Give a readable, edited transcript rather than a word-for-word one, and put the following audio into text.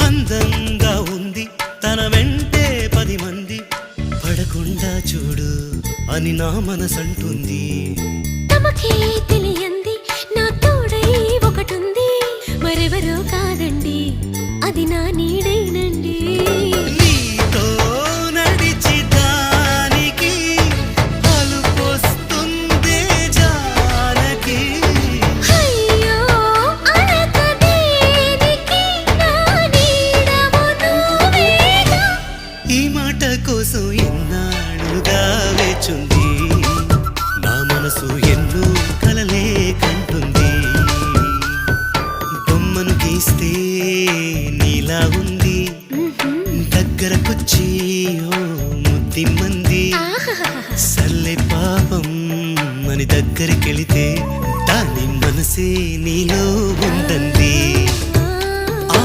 అందంగా ఉంది తన వెంటే 10 మంది పడకుండా చూడు అని నా మనసంటుంది. తమకే తెలియంది నా తోడై ఒకటుంది, మరెవరో కాదండి అది నా నీడైనండి. నీతో నడిచి దానికి అలుపొస్తుందే జానకి. అయ్యో అనక దేనికి నా నీడవు నువ్వేగా. ఈ మాట కోసం ఎన్నాళ్ళుగా వేచుంది నా మనసు, ఎన్నో కలలే కంటుంది. బొమ్మను గీస్తే నీలా ఉంది, దగ్గరకొచ్చి ఓ ముద్దిమ్మంది. సల్లే పాపం అని దగ్గరికెళితే దాని మనసే నీలో ఉందంది.